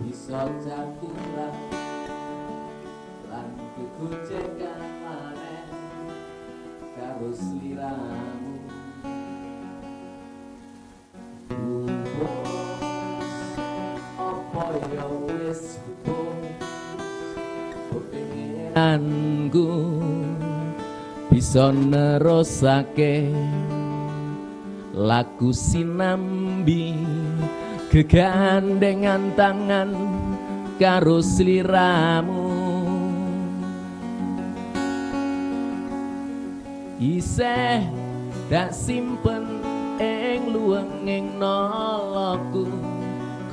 bisa cakuran lan kekucekan maneh karo sliramu. Apa ya wis pengenanku bisa nerusake laku sinambi kegandengan tangan karo sliramu. Isih dak simpen ing luwenging nalaku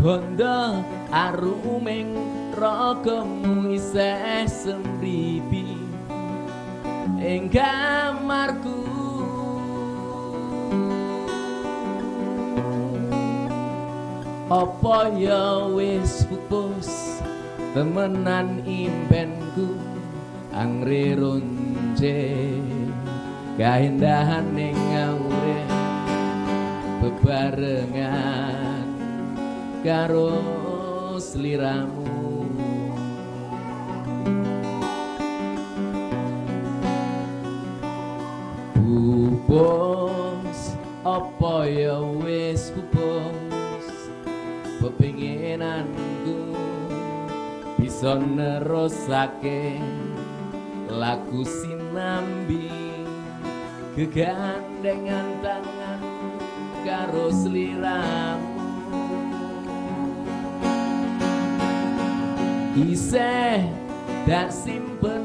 gondo aruming ragamu isih semribi ing kamarku. Apa ya wis pupus temenan impenku angre ronce kaendahan ning urip bebarengan karo sliramu. Pupus apa ya wis pupus pepenginanku bisa nerusake laku sinambi kegandengan tangan karo sliramu. Isih dak simpen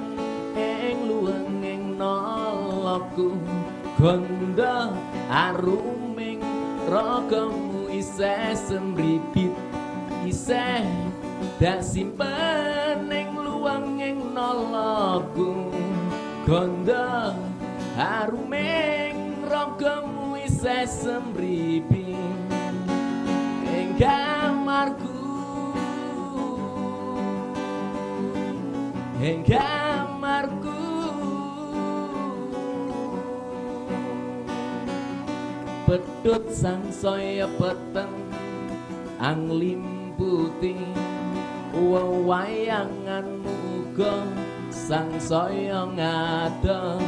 ing luwenging nalaku gondo aruming ragamu isih semripit. Isih dak simpen ing luwenging nalaku gondo aruming ragamu isih semripit ing kamarku. Ing kamarku pedhot sangsaya peteng anglimputi wewayanganmu uga sangsaya ngadeg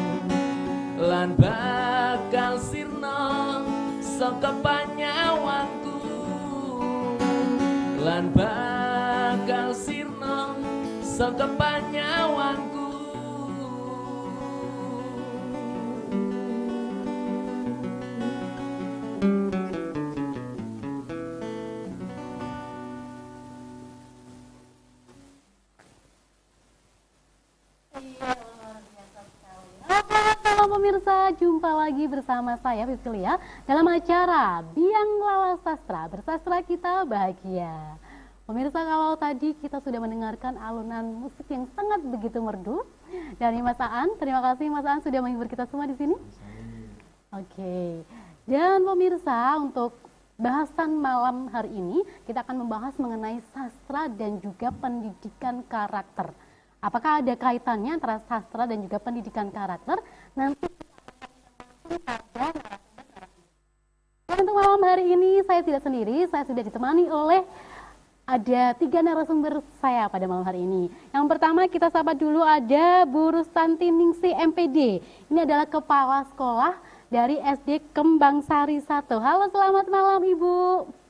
lan bakal sirna saka panyawangku lan bakal sirna saka panyawangku. Halo pemirsa, jumpa lagi bersama saya Vivkilia dalam acara Biang Lala Sastra, bersastra kita bahagia. Pemirsa, kalau tadi kita sudah mendengarkan alunan musik yang sangat begitu merdu dari Mas Aan. Terima kasih Mas Aan sudah menghibur kita semua di sini. Oke. Dan pemirsa, untuk bahasan malam hari ini kita akan membahas mengenai sastra dan juga pendidikan karakter. Apakah ada kaitannya antara sastra dan juga pendidikan karakter? Nanti untuk malam hari ini saya tidak sendiri, saya sudah ditemani oleh ada 3 narasumber saya pada malam hari ini. Yang pertama kita sapa dulu ada Bu Rustanti Ningsi MPD. Ini adalah kepala sekolah dari SD Kembang Sari 1. Halo, selamat malam Ibu.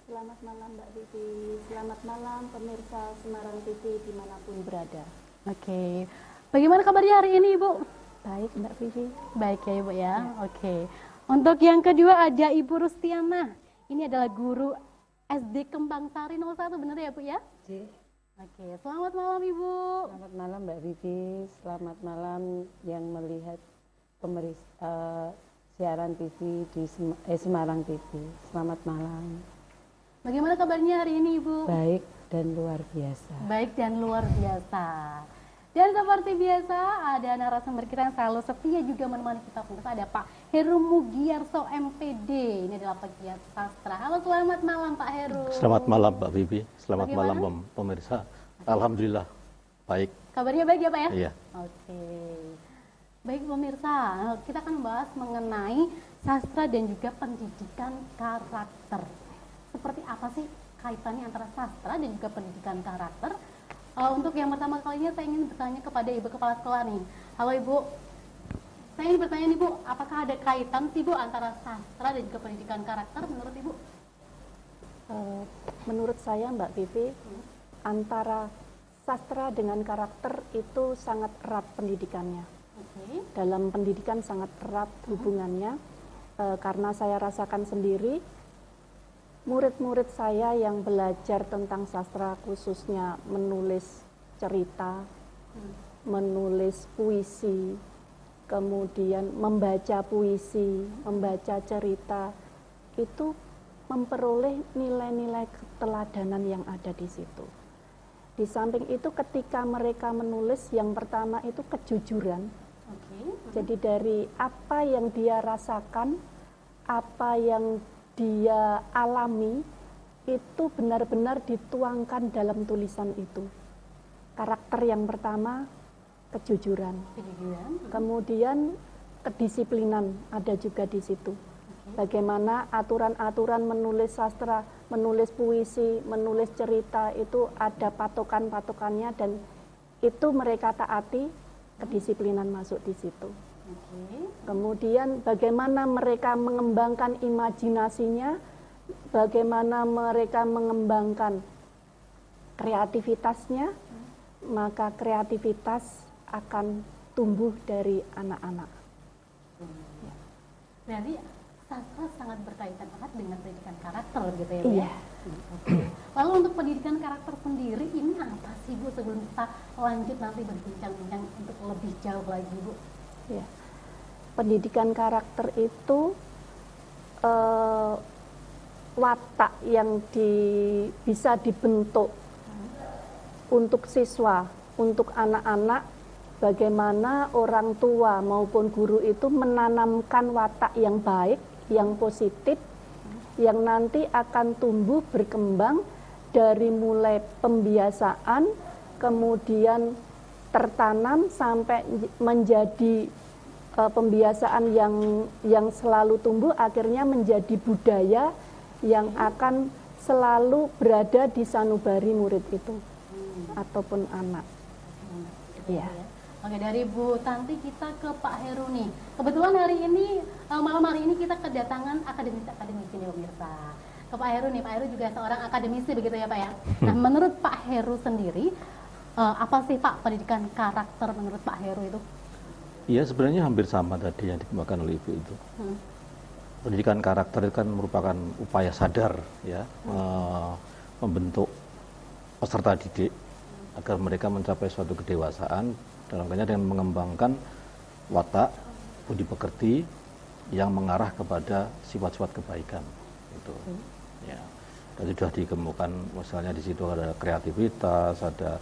Selamat malam Mbak Vivi, selamat malam pemirsa Semarang TV dimanapun berada. Oke, bagaimana kabarnya hari ini Ibu? Baik Mbak Vivi. Baik ya Ibu ya. Oke. Untuk yang kedua ada Ibu Rustiana. Ini adalah guru SD Kembang Sari 01, benar ya Bu ya? J. Oke, selamat malam Ibu. Selamat malam Mbak Vivi, selamat malam yang melihat siaran TV di Semarang TV. Selamat malam. Bagaimana kabarnya hari ini Ibu? Baik dan luar biasa. Baik dan luar biasa. Dan seperti biasa ada narasumber kita yang selalu setia juga menemani kita. Ada Pak Heru Mugiarso MPD. Ini adalah pegiat sastra. Halo, selamat malam Pak Heru. Selamat malam Mbak Vivi. Selamat Bagaimana? malam pemirsa. Alhamdulillah baik. Kabarnya baik ya Pak ya? Iya. Oke. Baik pemirsa, kita akan membahas mengenai sastra dan juga pendidikan karakter. Seperti apa sih kaitannya antara sastra dan juga pendidikan karakter. Untuk yang pertama kalinya saya ingin bertanya kepada Ibu Kepala Sekolah nih. Halo Ibu, saya ingin bertanya nih Bu, apakah ada kaitan sih Bu antara sastra dan juga pendidikan karakter menurut Ibu? Menurut saya Mbak Vivi, antara sastra dengan karakter itu sangat erat pendidikannya. Dalam pendidikan sangat erat hubungannya, karena saya rasakan sendiri, murid-murid saya yang belajar tentang sastra, khususnya menulis cerita, menulis puisi, kemudian membaca puisi, membaca cerita, itu memperoleh nilai-nilai keteladanan yang ada di situ. Di samping itu ketika mereka menulis, yang pertama itu kejujuran. Jadi dari apa yang dia rasakan, apa yang dia alami, itu benar-benar dituangkan dalam tulisan itu. Karakter yang pertama, kejujuran. Kemudian kedisiplinan ada juga di situ. Bagaimana aturan-aturan menulis sastra, menulis puisi, menulis cerita itu ada patokan-patokannya dan itu mereka taati, kedisiplinan masuk di situ. Kemudian bagaimana mereka mengembangkan imajinasinya, bagaimana mereka mengembangkan kreativitasnya, maka kreativitas akan tumbuh dari anak-anak. Jadi sastra sangat berkaitan erat dengan pendidikan karakter gitu ya Bu? Iya. Lalu untuk pendidikan karakter sendiri ini apa sih Bu, sebelum kita lanjut nanti berbincang-bincang untuk lebih jauh lagi Bu? Ya. Pendidikan karakter itu watak yang bisa dibentuk untuk siswa, untuk anak-anak, bagaimana orang tua maupun guru itu menanamkan watak yang baik, yang positif, yang nanti akan tumbuh berkembang dari mulai pembiasaan, kemudian tertanam sampai menjadi pembiasaan yang selalu tumbuh, akhirnya menjadi budaya yang akan selalu berada di sanubari murid itu ataupun anak. Ya. Oke, dari Bu Tanti kita ke Pak Heru nih. Kebetulan hari ini, malam hari ini kita kedatangan akademisi nih pemirsa. Ke Pak Heru nih, Pak Heru juga seorang akademisi begitu ya Pak ya. Nah, menurut Pak Heru sendiri, apa sih Pak pendidikan karakter menurut Pak Heru itu? Iya, sebenarnya hampir sama tadi yang dikemukakan oleh Ibu itu. Pendidikan karakter itu kan merupakan upaya sadar ya, membentuk peserta didik agar mereka mencapai suatu kedewasaan dalam kaitan dengan mengembangkan watak, budi pekerti yang mengarah kepada sifat-sifat kebaikan. Itu, ya. Tadi sudah dikemukakan, misalnya di situ ada kreativitas, ada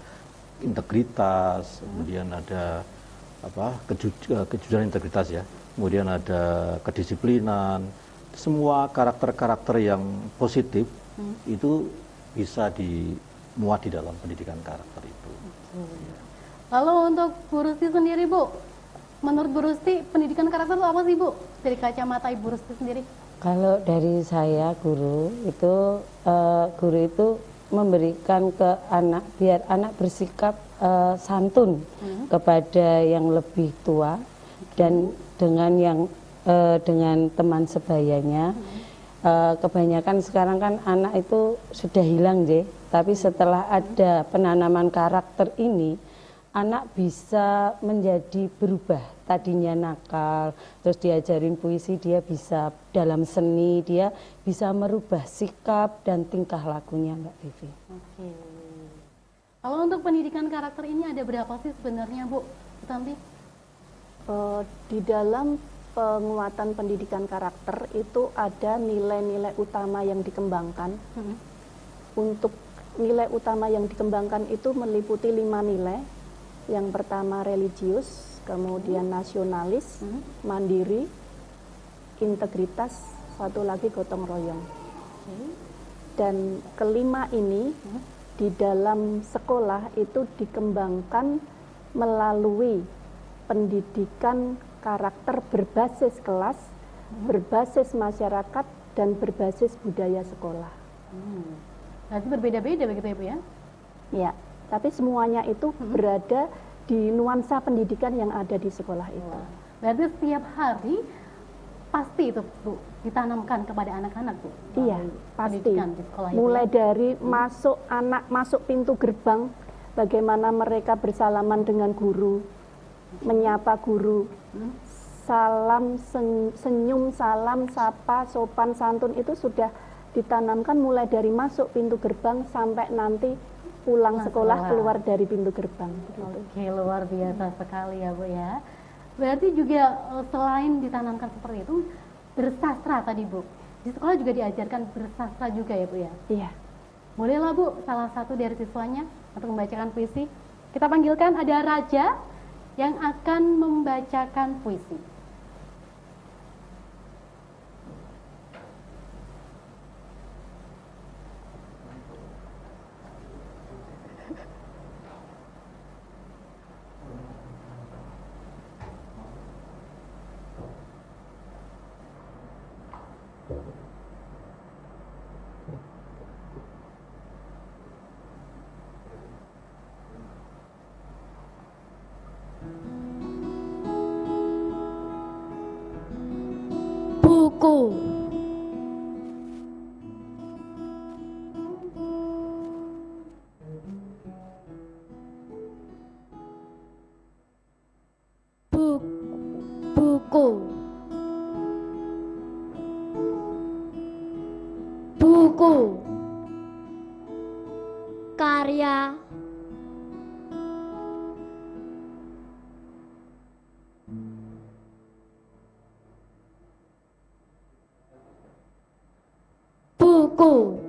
integritas, kemudian ada kejujuran integritas ya, kemudian ada kedisiplinan, semua karakter-karakter yang positif itu bisa dimuat di dalam pendidikan karakter itu. Lalu untuk Bu Rusti sendiri Bu, menurut Bu Rusti pendidikan karakter itu apa sih Bu? Dari kacamata Ibu Rusti sendiri? Kalau dari saya guru itu memberikan ke anak biar anak bersikap santun kepada yang lebih tua dan dengan teman sebayanya. Kebanyakan sekarang kan anak itu sudah hilang deh, tapi setelah ada penanaman karakter ini, anak bisa menjadi berubah. Tadinya nakal, terus diajarin puisi, dia bisa dalam seni, dia bisa merubah sikap dan tingkah lakunya Mbak Vivi. Oke. Kalau untuk pendidikan karakter ini ada berapa sih sebenarnya Bu Tanti? Di dalam penguatan pendidikan karakter itu ada nilai-nilai utama yang dikembangkan. Untuk nilai utama yang dikembangkan itu meliputi 5 nilai. Yang pertama religius, kemudian nasionalis, mandiri, integritas, satu lagi gotong royong. Dan kelima ini di dalam sekolah itu dikembangkan melalui pendidikan karakter berbasis kelas, berbasis masyarakat, dan berbasis budaya sekolah. Berarti berbeda-beda begitu ya Bu ya? Ya, tapi semuanya itu berada di nuansa pendidikan yang ada di sekolah itu. Berarti setiap hari pasti itu Bu ditanamkan kepada anak-anak Bu? Iya, melalui pasti. pendidikan di sekolah itu Mulai ya? dari anak masuk pintu gerbang, bagaimana mereka bersalaman dengan guru, menyapa guru, salam, senyum, salam, sapa, sopan, santun itu sudah ditanamkan mulai dari masuk pintu gerbang sampai nanti pulang sekolah keluar dari pintu gerbang. Oke, luar biasa sekali ya Bu ya. Berarti juga selain ditanamkan seperti itu, bersastra tadi Bu. Di sekolah juga diajarkan bersastra juga ya Bu ya? Iya. Bolehlah Bu, salah satu dari siswanya untuk membacakan puisi. Kita panggilkan ada Raja yang akan membacakan puisi. Buku. Buku. Buku. Karya buku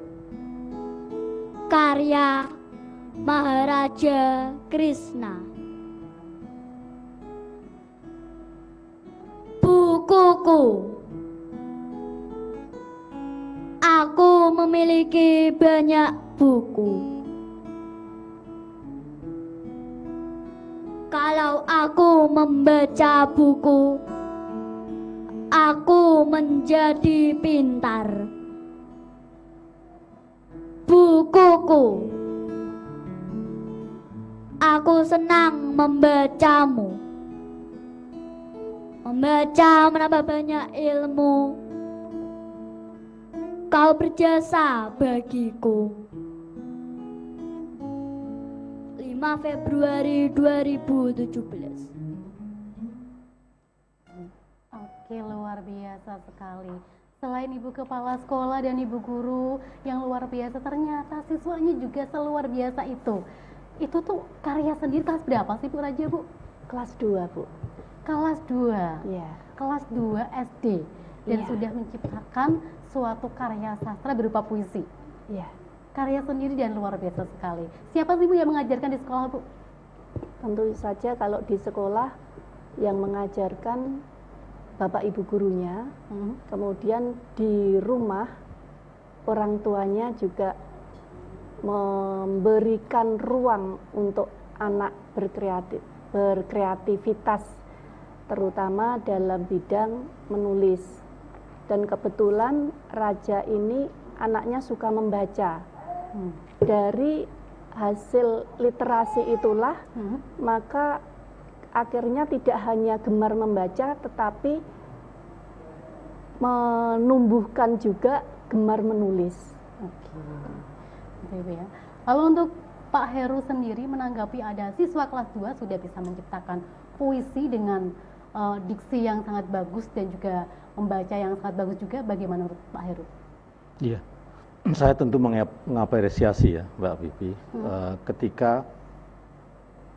karya Maharaja Krishna. Bukuku. Aku memiliki banyak buku. Kalau aku membaca buku, aku menjadi pintar. Bukuku. Aku senang membacamu. Membaca menambah banyak ilmu. Kau berjasa bagiku. 5 Februari 2017. Oke, luar biasa sekali. Selain Ibu Kepala Sekolah dan Ibu Guru yang luar biasa, ternyata siswanya juga seluar biasa itu. Itu tuh karya sendiri kelas berapa sih Bu Raja Bu? Kelas 2 Bu. Kelas 2. Iya. Kelas 2 SD. Dan Iya. sudah menciptakan suatu karya sastra berupa puisi. Iya. Karya sendiri dan luar biasa sekali. Siapa sih Bu yang mengajarkan di sekolah Bu? Tentu saja kalau di sekolah yang mengajarkan bapak ibu gurunya, kemudian di rumah orang tuanya juga memberikan ruang untuk anak berkreativitas, terutama dalam bidang menulis. Dan kebetulan Raja ini anaknya suka membaca. Dari hasil literasi itulah maka akhirnya tidak hanya gemar membaca tetapi menumbuhkan juga gemar menulis. Oke. Gitu ya. Lalu untuk Pak Heru sendiri menanggapi ada siswa kelas 2 sudah bisa menciptakan puisi dengan diksi yang sangat bagus dan juga membaca yang sangat bagus juga, bagaimana menurut Pak Heru? Iya, saya tentu mengapresiasi ya Mbak Pipi, ketika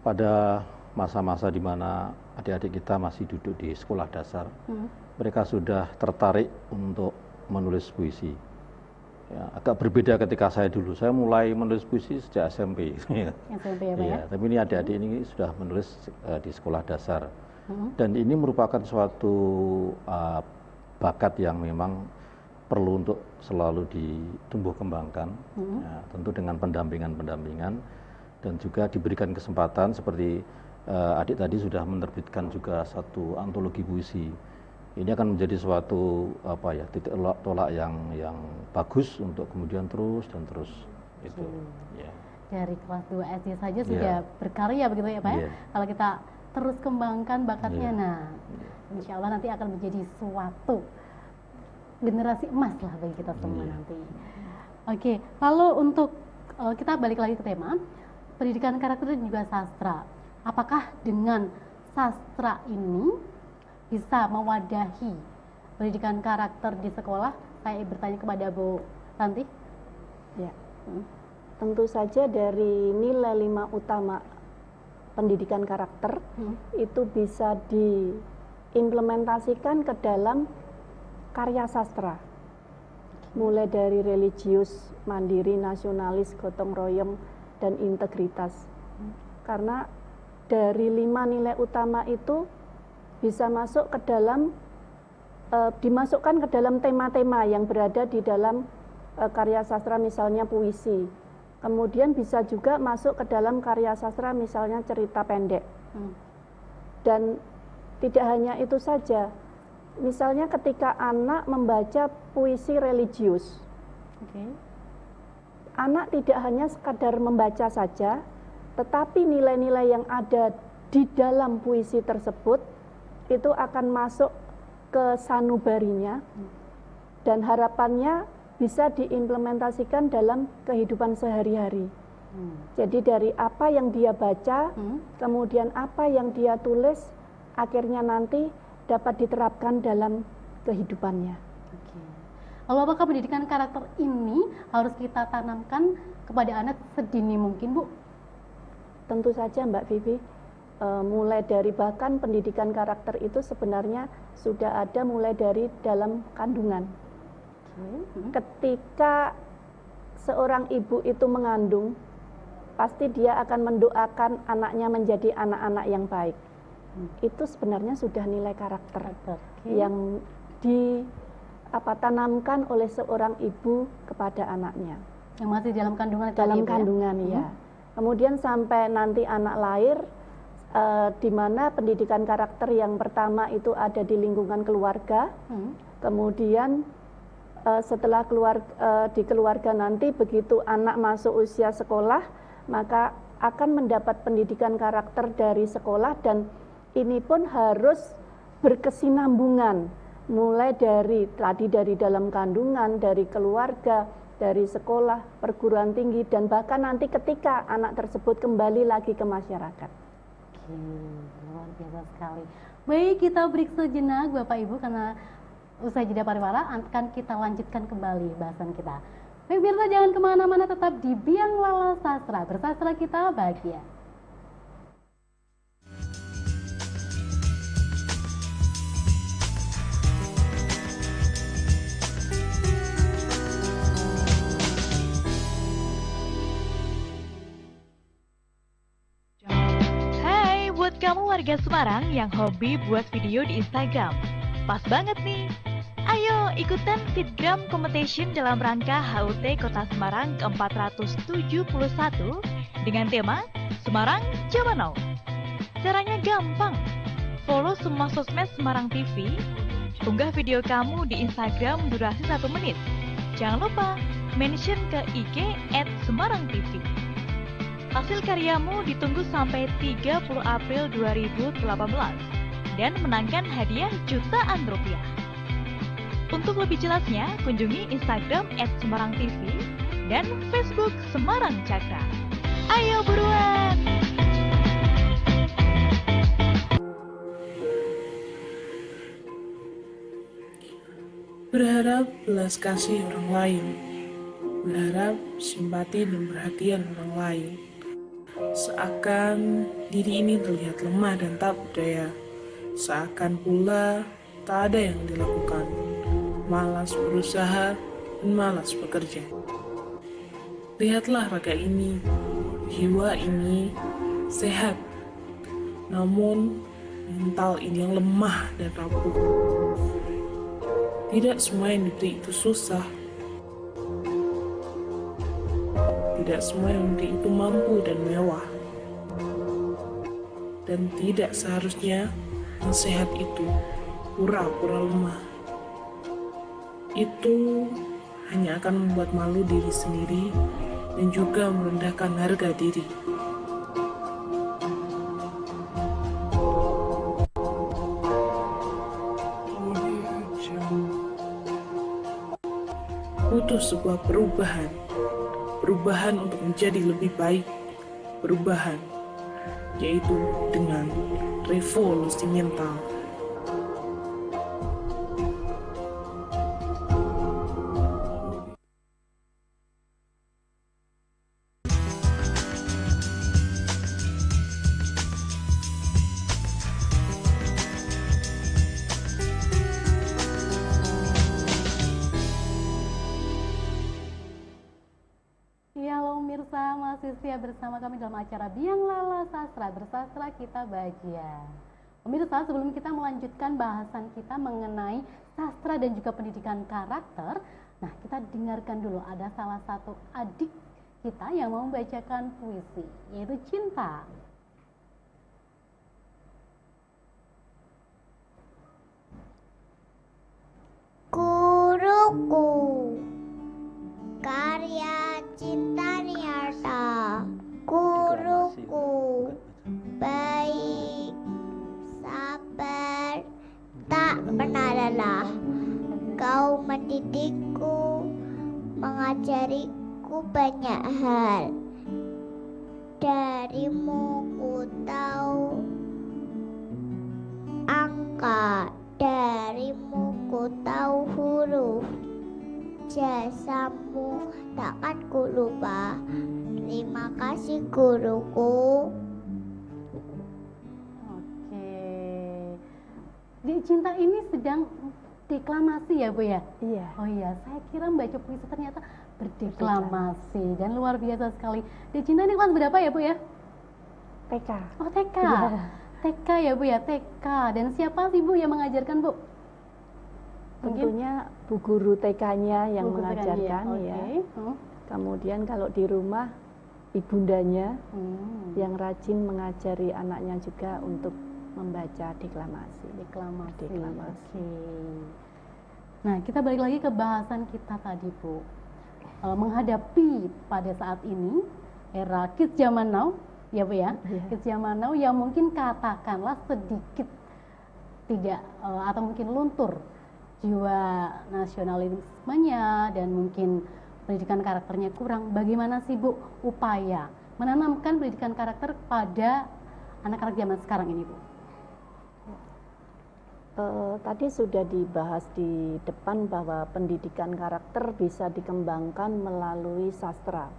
pada masa-masa di mana adik-adik kita masih duduk di sekolah dasar, mereka sudah tertarik untuk menulis puisi. Ya, agak berbeda ketika saya dulu, saya mulai menulis puisi sejak SMP. SMP ya Pak ya? Tapi ini adik-adik ini sudah menulis di sekolah dasar. Dan ini merupakan suatu bakat yang memang perlu untuk selalu ditumbuh kembangkan, ya, tentu dengan pendampingan dan juga diberikan kesempatan seperti adik tadi sudah menerbitkan juga satu antologi puisi. Ini akan menjadi suatu titik tolak yang bagus untuk kemudian terus Itu. Ya. Dari kelas 2 SD saja sudah berkarya begitu ya Pak ya? Kalau kita terus kembangkan bakatnya, nah insya Allah nanti akan menjadi suatu generasi emas lah bagi kita semua nanti. Oke, lalu untuk kita balik lagi ke tema pendidikan karakter dan juga sastra. Apakah dengan sastra ini bisa mewadahi pendidikan karakter di sekolah? Saya bertanya kepada Bu Ranti. Ya, tentu saja dari nilai 5 utama pendidikan karakter itu bisa diimplementasikan ke dalam karya sastra, mulai dari religius, mandiri, nasionalis, gotong royong, dan integritas. Karena dari 5 nilai utama itu bisa masuk ke dalam dimasukkan ke dalam tema-tema yang berada di dalam karya sastra, misalnya puisi. Kemudian bisa juga masuk ke dalam karya sastra, misalnya cerita pendek. Dan tidak hanya itu saja, misalnya ketika anak membaca puisi religius, anak tidak hanya sekadar membaca saja, tetapi nilai-nilai yang ada di dalam puisi tersebut itu akan masuk ke sanubarinya, dan harapannya bisa diimplementasikan dalam kehidupan sehari-hari. Jadi dari apa yang dia baca, kemudian apa yang dia tulis, akhirnya nanti dapat diterapkan dalam kehidupannya. Lalu apakah pendidikan karakter ini harus kita tanamkan kepada anak sedini mungkin, Bu? Tentu saja Mbak Vivi, mulai dari bahkan pendidikan karakter itu sebenarnya sudah ada mulai dari dalam kandungan. Ketika seorang ibu itu mengandung, pasti dia akan mendoakan anaknya menjadi anak-anak yang baik. Itu sebenarnya sudah nilai karakter yang ditanamkan oleh seorang ibu kepada anaknya. Yang masih dalam kandungan. Dalam kandungan ya. Kemudian sampai nanti anak lahir, di mana pendidikan karakter yang pertama itu ada di lingkungan keluarga. Kemudian setelah di keluarga nanti, begitu anak masuk usia sekolah, maka akan mendapat pendidikan karakter dari sekolah, dan ini pun harus berkesinambungan, mulai dari dalam kandungan, dari keluarga, dari sekolah, perguruan tinggi, dan bahkan nanti ketika anak tersebut kembali lagi ke masyarakat. Luar biasa sekali. Baik, kita break sejenak Bapak Ibu, karena usai jeda pariwara akan kita lanjutkan kembali bahasan kita. Baik, pemirsa jangan kemana-mana, tetap di Biang Lala Sastra. Bersastra kita bahagia. Hai, buat kamu warga Semarang yang hobi buat video di Instagram, pas banget nih. Ayo ikutan Fitgram Competition dalam rangka HUT Kota Semarang ke-471 dengan tema Semarang Jawa Now. Caranya gampang, follow semua sosmed Semarang TV, unggah video kamu di Instagram durasi 1 menit. Jangan lupa mention ke IG @SemarangTV. Hasil karyamu ditunggu sampai 30 April 2018 dan menangkan hadiah jutaan rupiah. Untuk lebih jelasnya, kunjungi Instagram @SemarangTV dan Facebook Semarang Cakra. Ayo buruan! Berharap belas kasih orang lain, berharap simpati dan perhatian orang lain. Seakan diri ini terlihat lemah dan tak berdaya, seakan pula tak ada yang dilakukan. Malas berusaha dan malas bekerja. Lihatlah raga ini, jiwa ini sehat, namun mental ini yang lemah dan rapuh. Tidak semua yang diberi itu susah. Tidak semua yang diberi itu mampu dan mewah. Dan tidak seharusnya yang sehat itu pura-pura lemah. Itu hanya akan membuat malu diri sendiri dan dan juga merendahkan harga diri. Butuh sebuah perubahan untuk menjadi lebih baik, perubahan, yaitu dengan revolusi mental. Ya, halo pemirsa, masih setia bersama kami dalam acara Biang Lala Sastra, bersastra kita bahagia. Pemirsa, sebelum kita melanjutkan bahasan kita mengenai sastra dan juga pendidikan karakter, nah kita dengarkan dulu ada salah satu adik kita yang mau membacakan puisi, yaitu Cinta. Guruku, karya Cinta Niarta. Guruku, baik, sabar, tak pernah lelah. Kau mendidikku, mengajariku banyak hal. Darimu ku tahu angka, darimu ku tahu huruf. Jasamu takkan ku lupa. Terima kasih guruku. Oke, di Cinta ini sedang deklamasi ya Bu ya? Iya. Oh iya, saya kira membaca puisi ternyata berdeklamasi dan luar biasa sekali. Di Cinta ini kelas berapa ya Bu ya? TK. Oh TK, Iya. TK ya Bu ya, TK. Dan siapa sih Bu yang mengajarkan Bu? Tentunya bu guru TK-nya yang Bu guru mengajarkan TK-nya, ya. oke. Kemudian kalau di rumah ibundanya Hmm. yang rajin mengajari anaknya juga untuk membaca deklamasi. Deklamasi. Deklamasi. Oke. Nah, kita balik lagi ke bahasan kita tadi, Bu. Menghadapi pada saat ini era kids zaman now, ya Bu ya, Iya. kids zaman now yang mungkin katakanlah sedikit tidak atau mungkin luntur jiwa nasionalismenya dan mungkin pendidikan karakternya kurang. Bagaimana sih Bu upaya menanamkan pendidikan karakter pada anak-anak zaman sekarang ini Bu? Tadi sudah dibahas di depan bahwa pendidikan karakter bisa dikembangkan melalui sastra.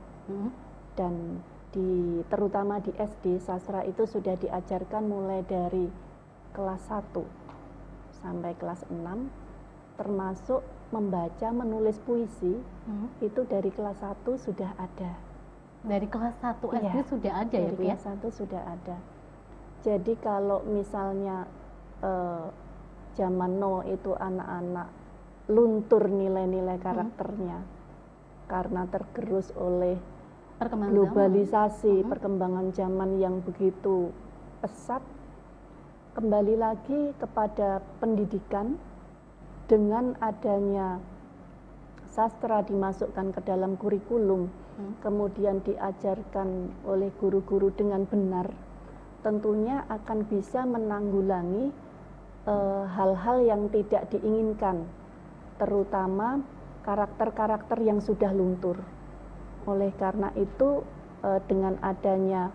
Dan terutama di SD, sastra itu sudah diajarkan mulai dari kelas 1 sampai kelas 6, termasuk membaca, menulis puisi, itu dari kelas 1 sudah ada. Dari kelas 1 SD Iya, sudah ada ya dari Bu ya? kelas 1 sudah ada. Jadi kalau misalnya zaman now itu anak-anak luntur nilai-nilai karakternya karena tergerus oleh Perkembangan globalisasi, perkembangan zaman yang begitu pesat, kembali lagi kepada pendidikan dengan adanya sastra dimasukkan ke dalam kurikulum, kemudian diajarkan oleh guru-guru dengan benar, tentunya akan bisa menanggulangi hal-hal yang tidak diinginkan, terutama karakter-karakter yang sudah luntur. Oleh karena itu, dengan adanya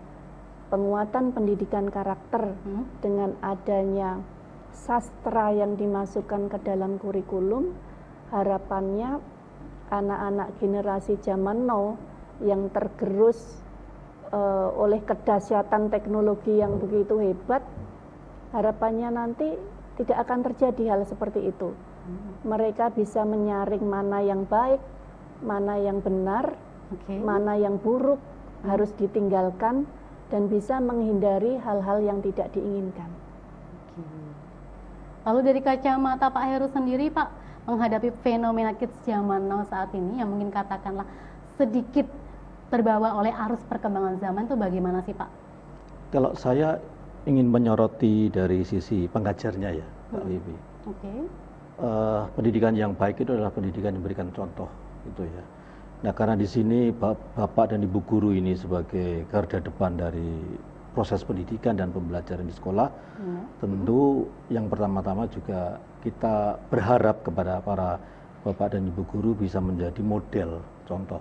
penguatan pendidikan karakter, dengan adanya sastra yang dimasukkan ke dalam kurikulum, harapannya anak-anak generasi zaman now yang tergerus oleh kedahsyatan teknologi yang begitu hebat, harapannya nanti tidak akan terjadi hal seperti itu. Mereka bisa menyaring mana yang baik, mana yang benar, mana yang buruk, harus ditinggalkan, dan bisa menghindari hal-hal yang tidak diinginkan. Lalu dari kacamata Pak Heru sendiri Pak, menghadapi fenomena kids zaman now saat ini yang mungkin katakanlah sedikit terbawa oleh arus perkembangan zaman itu bagaimana sih Pak? Kalau saya ingin menyoroti dari sisi pengajarnya ya, Pak Wibi. Oke. Pendidikan yang baik itu adalah pendidikan yang memberikan contoh, gitu ya. Nah, karena di sini Bapak dan Ibu guru ini sebagai garda depan dari proses pendidikan dan pembelajaran di sekolah, tentu yang pertama-tama juga kita berharap kepada para Bapak dan Ibu guru bisa menjadi model, contoh.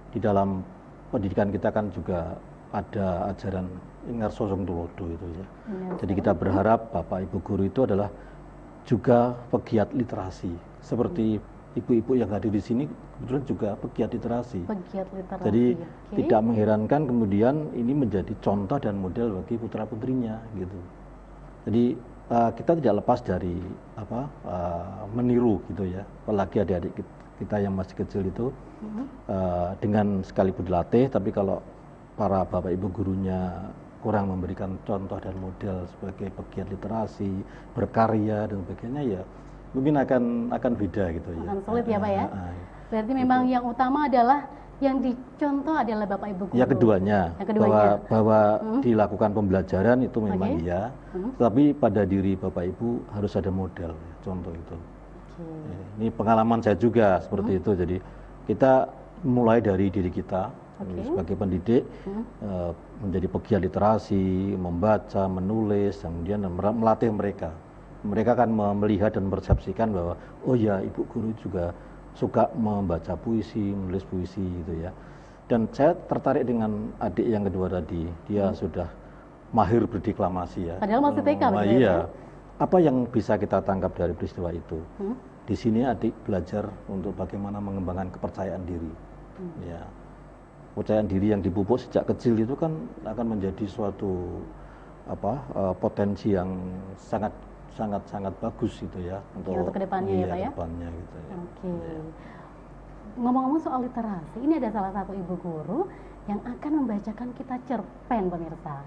Di dalam pendidikan kita kan juga ada ajaran Ingar Sosong Tulodo itu ya. Jadi kita berharap Bapak Ibu guru itu adalah juga pegiat literasi. Seperti ibu-ibu yang hadir di sini kebetulan juga pegiat literasi. Pegiat literasi. Jadi tidak mengherankan kemudian ini menjadi contoh dan model bagi putra-putrinya gitu. Jadi kita tidak lepas dari meniru gitu ya. Apalagi adik-adik kita yang masih kecil itu dengan sekalipun dilatih, tapi kalau para bapak ibu gurunya kurang memberikan contoh dan model sebagai pegiat literasi, berkarya dan sebagainya, ya mungkin akan beda gitu ya. Akan sulit ya Pak ya. Berarti memang yang utama adalah yang dicontoh adalah bapak ibu guru. Ya keduanya. Bahwa dilakukan pembelajaran itu memang iya, tapi pada diri bapak ibu harus ada model, contoh itu. Ini pengalaman saya juga seperti itu. Jadi kita mulai dari diri kita sebagai pendidik, menjadi pegiat literasi, membaca, menulis, kemudian melatih mereka. Mereka akan melihat dan mempersepsikan bahwa oh ya, ibu guru juga suka membaca puisi, menulis puisi gitu ya. Dan saya tertarik dengan adik yang kedua tadi, dia sudah mahir berdeklamasi ya. Padahal masih TK iya. Apa yang bisa kita tangkap dari peristiwa itu? Di sini adik belajar untuk bagaimana mengembangkan kepercayaan diri. Ya. Kepercayaan diri yang dipupuk sejak kecil itu kan akan menjadi suatu potensi yang sangat bagus gitu ya untuk kedepannya ya Pak ya. Kedepannya gitu ya. Ya. Ngomong-ngomong soal literasi, ini ada salah satu ibu guru yang akan membacakan kita cerpen pemirsa.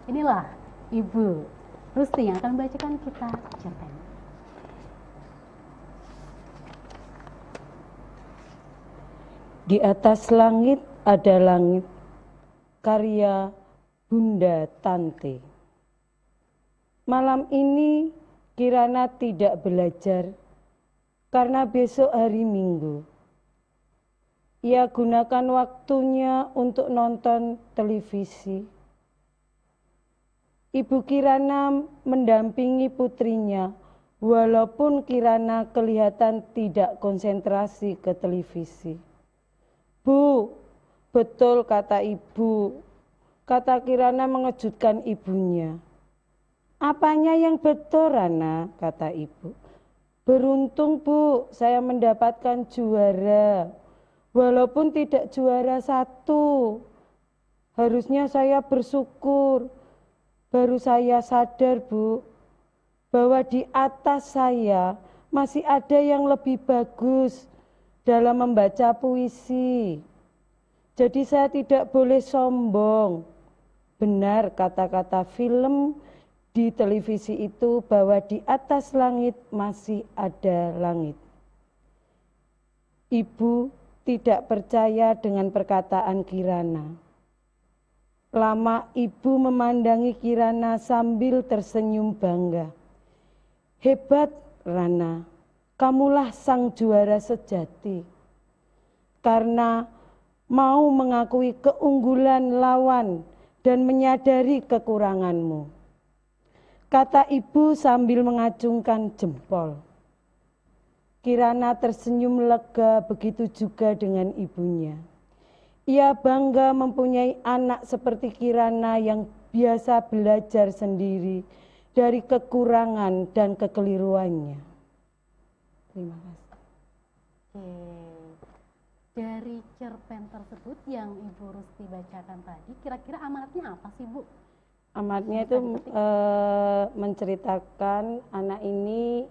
Inilah Ibu Rusti yang akan membacakan kita cerpen. Di atas langit ada langit, karya Bunda Tante. Malam ini Kirana tidak belajar karena besok hari Minggu. Ia gunakan waktunya untuk nonton televisi. Ibu Kirana mendampingi putrinya, walaupun Kirana kelihatan tidak konsentrasi ke televisi. Bu, betul kata ibu, kata Kirana mengejutkan ibunya. Apanya yang betul Rana, kata ibu. Beruntung Bu, saya mendapatkan juara. Walaupun tidak juara 1. Harusnya saya bersyukur. Baru saya sadar Bu, bahwa di atas saya masih ada yang lebih bagus dalam membaca puisi. Jadi saya tidak boleh sombong. Benar kata-kata film di televisi itu bahwa di atas langit masih ada langit. Ibu tidak percaya dengan perkataan Kirana. Lama ibu memandangi Kirana sambil tersenyum bangga. Hebat Rana, kamulah sang juara sejati. Karena mau mengakui keunggulan lawan dan menyadari kekuranganmu. Kata ibu sambil mengacungkan jempol. Kirana tersenyum lega, begitu juga dengan ibunya. Ia bangga mempunyai anak seperti Kirana yang biasa belajar sendiri dari kekurangan dan kekeliruannya. Terima kasih. Dari cerpen tersebut yang Ibu Rusti bacakan tadi, kira-kira amanatnya apa sih Bu? Amatnya itu menceritakan anak ini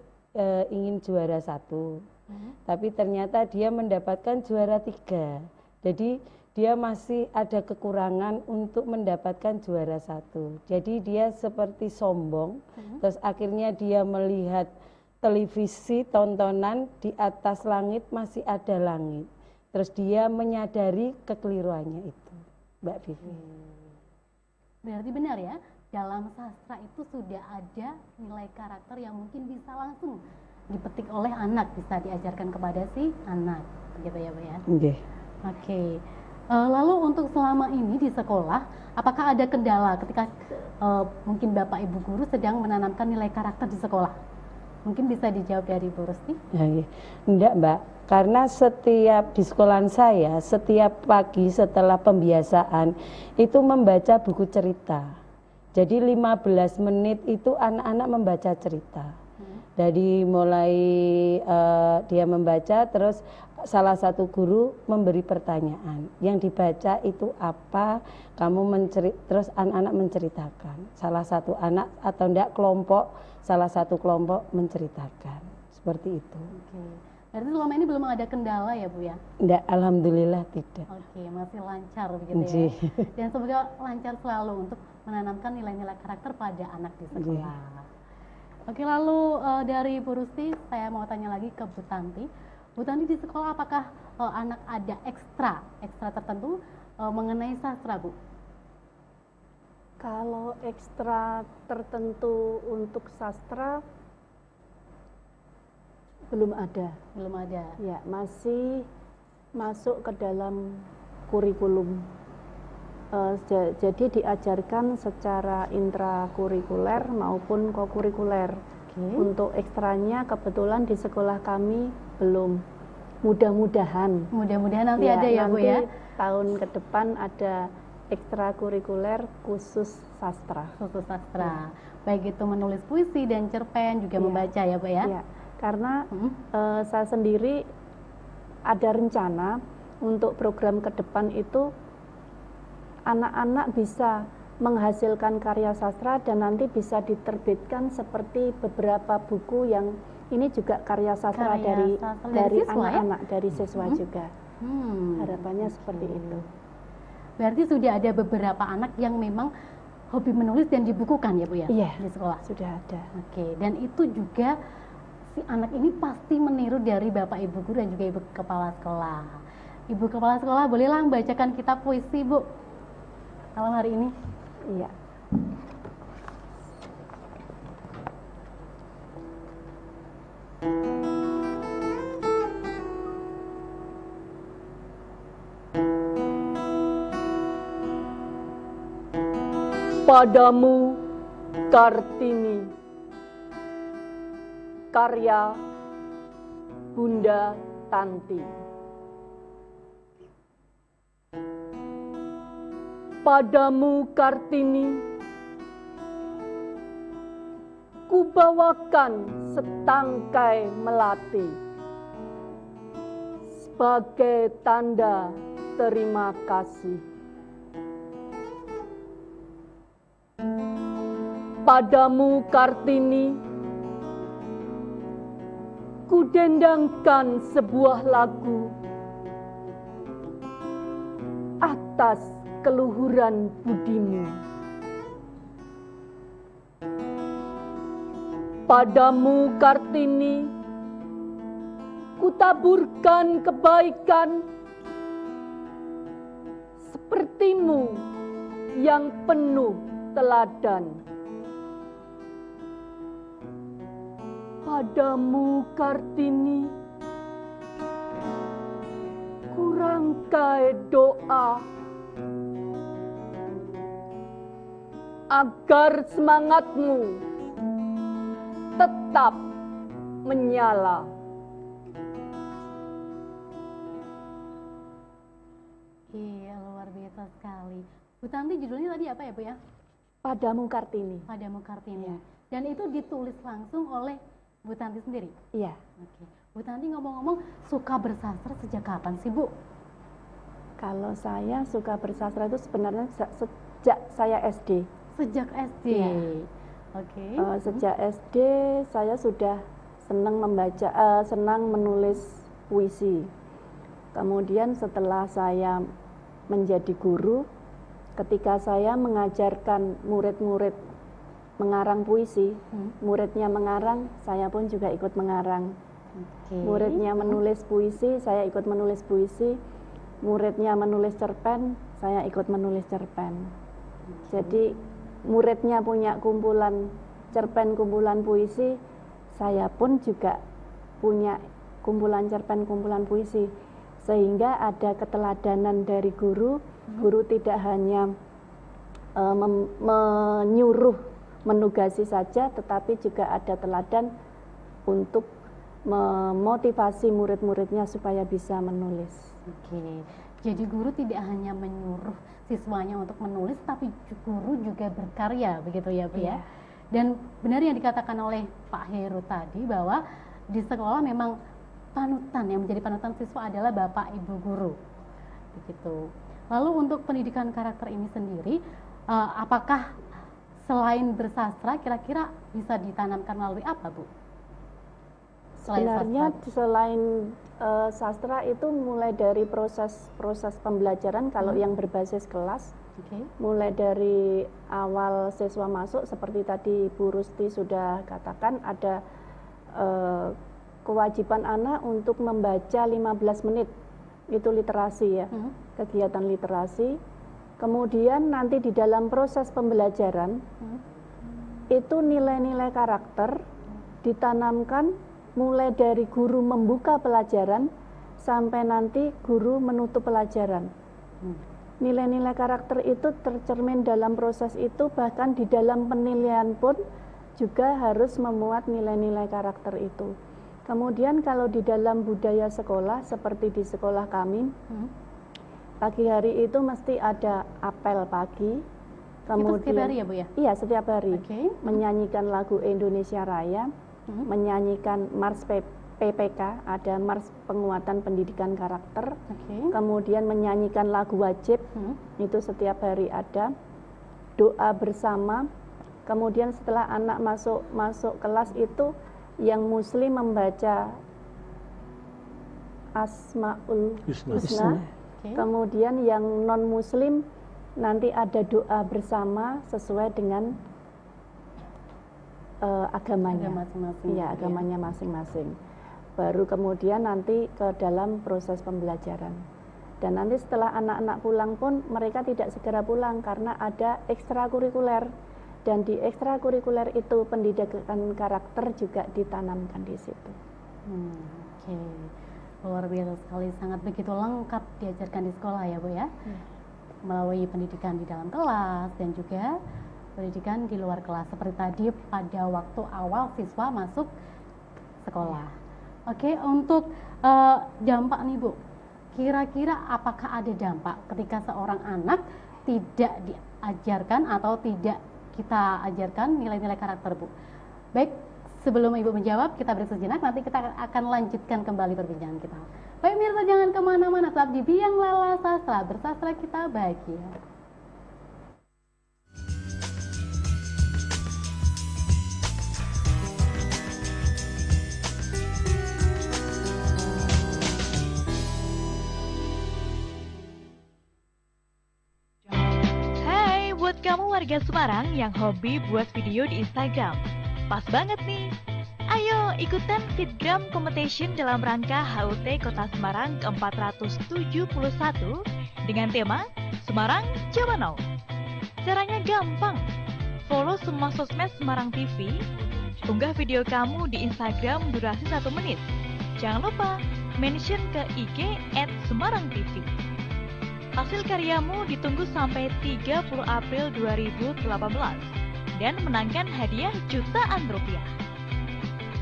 ingin juara 1, tapi ternyata dia mendapatkan juara 3. Jadi dia masih ada kekurangan untuk mendapatkan juara 1. Jadi dia seperti sombong, terus akhirnya dia melihat televisi tontonan di atas langit masih ada langit. Terus dia menyadari kekeliruannya itu, Mbak Vivi. Berarti benar ya, dalam sastra itu sudah ada nilai karakter yang mungkin bisa langsung dipetik oleh anak, bisa diajarkan kepada si anak, begitu ya Pak ya? Okay. Oke. Lalu untuk selama ini di sekolah, apakah ada kendala ketika mungkin Bapak Ibu guru sedang menanamkan nilai karakter di sekolah? Mungkin bisa dijawab dari Bu Rusti? Ya, ya. Enggak, Mbak. Karena setiap di sekolahan saya, setiap pagi setelah pembiasaan itu membaca buku cerita. Jadi 15 menit itu anak-anak membaca cerita. Dari mulai dia membaca, terus salah satu guru memberi pertanyaan. Yang dibaca itu apa, terus anak-anak menceritakan. Salah satu anak atau enggak kelompok, salah satu kelompok menceritakan. Seperti itu. Oke. Berarti selama ini belum ada kendala ya Bu ya? Enggak, alhamdulillah tidak. Oke, masih lancar begitu ya. Dan semoga lancar selalu untuk menanamkan nilai-nilai karakter pada anak di sekolah. Oke, lalu dari Bu Rusti, saya mau tanya lagi ke Bu Tanti. Bu Tanti, di sekolah apakah anak ada ekstra tertentu mengenai sastra, Bu? Kalau ekstra tertentu untuk sastra belum ada. Belum ada. Ya, masih masuk ke dalam kurikulum. Jadi diajarkan secara intrakurikuler maupun kokurikuler. Untuk ekstranya kebetulan di sekolah kami belum. Mudah-mudahan nanti ada ya Bu ya. Tahun ke depan ada ekstrakurikuler khusus sastra. Khusus sastra. Baik itu menulis puisi dan cerpen juga membaca ya Bu ya. Ya. Karena saya sendiri ada rencana untuk program ke depan itu anak-anak bisa menghasilkan karya sastra dan nanti bisa diterbitkan seperti beberapa buku yang ini juga karya sastra dari anak-anak, dari siswa juga. Harapannya seperti itu. Berarti sudah ada beberapa anak yang memang hobi menulis dan dibukukan ya Bu ya? Iya, di sekolah. Sudah ada. Oke, dan itu juga si anak ini pasti meniru dari Bapak Ibu guru dan juga Ibu Kepala Sekolah. Ibu Kepala Sekolah, bolehlah membacakan kita puisi, Bu, malam hari ini? Iya. Padamu, Kartini. Karya Bunda Tanti. Padamu, Kartini, kubawakan setangkai melati sebagai tanda terima kasih. Padamu, Kartini, kudendangkan sebuah lagu atas keluhuran budimu. Padamu, Kartini, kutaburkan kebaikan sepertimu yang penuh teladan. Padamu, Kartini, kurangkai doa agar semangatmu tetap menyala. Iya, luar biasa sekali. Bu Tanti, judulnya tadi apa ya Bu ya? Padamu, Kartini. Padamu, Kartini. Ya. Dan itu ditulis langsung oleh Bu Tanti sendiri? Iya. Oke. Bu Tanti, ngomong-ngomong, suka bersastra sejak kapan sih Bu? Kalau saya suka bersastra itu sebenarnya sejak saya SD. Sejak SD? Ya. Oke. Sejak SD saya sudah senang membaca, senang menulis puisi. Kemudian setelah saya menjadi guru, ketika saya mengajarkan murid-murid mengarang puisi, muridnya mengarang, saya pun juga ikut mengarang. Muridnya menulis puisi, saya ikut menulis puisi. Muridnya menulis cerpen, saya ikut menulis cerpen. Jadi muridnya punya kumpulan cerpen, kumpulan puisi, saya pun juga punya kumpulan cerpen, kumpulan puisi. sehingga ada keteladanan dari guru. Guru tidak hanya menyuruh, menugasi saja, tetapi juga ada teladan untuk memotivasi murid-muridnya supaya bisa menulis. Oke, jadi guru tidak hanya menyuruh siswanya untuk menulis, tapi guru juga berkarya, begitu ya Bu ya? Dan benar yang dikatakan oleh Pak Heru tadi bahwa di sekolah memang panutan, yang menjadi panutan siswa adalah Bapak Ibu guru, begitu. Lalu untuk pendidikan karakter ini sendiri, apakah selain bersastra kira-kira bisa ditanamkan melalui apa Bu? Sebenarnya selain sastra itu mulai dari proses pembelajaran kalau yang berbasis kelas, mulai dari awal siswa masuk seperti tadi Bu Rusti sudah katakan, ada kewajiban anak untuk membaca 15 menit, itu literasi ya, kegiatan literasi. Kemudian nanti di dalam proses pembelajaran itu nilai-nilai karakter ditanamkan mulai dari guru membuka pelajaran sampai nanti guru menutup pelajaran. Nilai-nilai karakter itu tercermin dalam proses itu, bahkan di dalam penilaian pun juga harus memuat nilai-nilai karakter itu. Kemudian kalau di dalam budaya sekolah seperti di sekolah kami, pagi hari itu mesti ada apel pagi. Kemudian, itu setiap hari ya Bu ya? Iya, setiap hari. Menyanyikan lagu Indonesia Raya, menyanyikan Mars PPK, ada Mars Penguatan Pendidikan Karakter. Kemudian menyanyikan lagu wajib, itu setiap hari ada. Doa bersama. Kemudian setelah anak masuk kelas itu, yang muslim membaca Asmaul Husna. Kemudian yang non muslim nanti ada doa bersama sesuai dengan agamanya, agamanya masing-masing. Baru kemudian nanti ke dalam proses pembelajaran. Dan nanti setelah anak-anak pulang pun mereka tidak segera pulang karena ada ekstrakurikuler. Dan di ekstrakurikuler itu pendidikan karakter juga ditanamkan di situ. Luar biasa sekali, sangat begitu lengkap diajarkan di sekolah ya Bu ya, melalui pendidikan di dalam kelas dan juga pendidikan di luar kelas seperti tadi pada waktu awal siswa masuk sekolah. Untuk dampak nih Bu, kira-kira apakah ada dampak ketika seorang anak tidak diajarkan atau tidak kita ajarkan nilai-nilai karakter Bu? Baik, sebelum Ibu menjawab, kita beri sejenak, nanti kita akan lanjutkan kembali perbincangan kita. Baik pemirsa, jangan kemana-mana, tetap di Biang Lala Sastra, bersastra kita bahagia. Buat kamu warga Semarang yang hobi buat video di Instagram, pas banget nih. Ayo ikutan Fitgram Competition dalam rangka HUT Kota Semarang ke-471 dengan tema Semarang Jawa Now. Caranya gampang, follow semua sosmed Semarang TV, unggah video kamu di Instagram durasi 1 menit. Jangan lupa mention ke IG @SemarangTV. Hasil karyamu ditunggu sampai 30 April 2018 dan menangkan hadiah jutaan rupiah.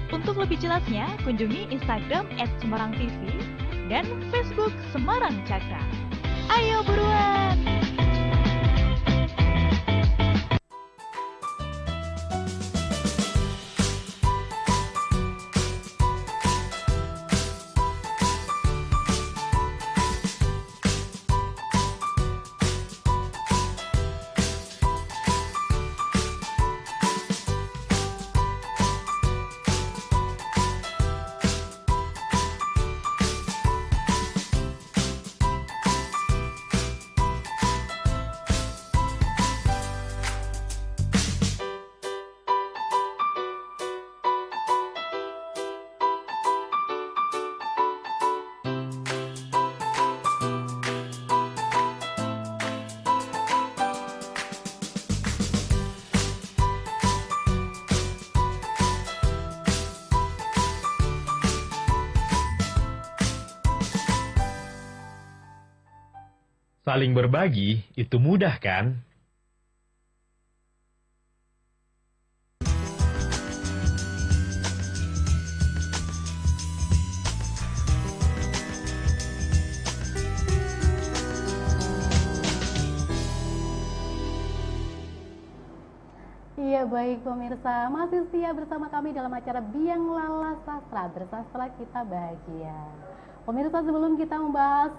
Untuk lebih jelasnya, kunjungi Instagram @SemarangTV dan Facebook Semarang Cakra. Ayo buruan! Saling berbagi itu mudah kan? Iya baik pemirsa, masih setia bersama kami dalam acara Biang Lala Sastra, bersastra kita bahagia. Pemirsa, sebelum kita membahas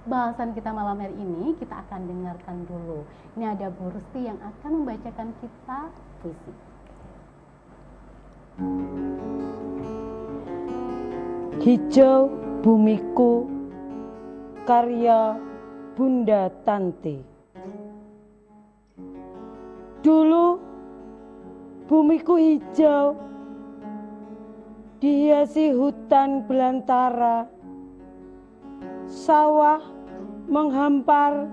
bahasan kita malam hari ini, kita akan dengarkan dulu. Ini ada Bu Rusti yang akan membacakan kita puisi. Hijau Bumiku, karya Bunda Tanti. Dulu bumiku hijau, dihiasi hutan belantara, sawah menghampar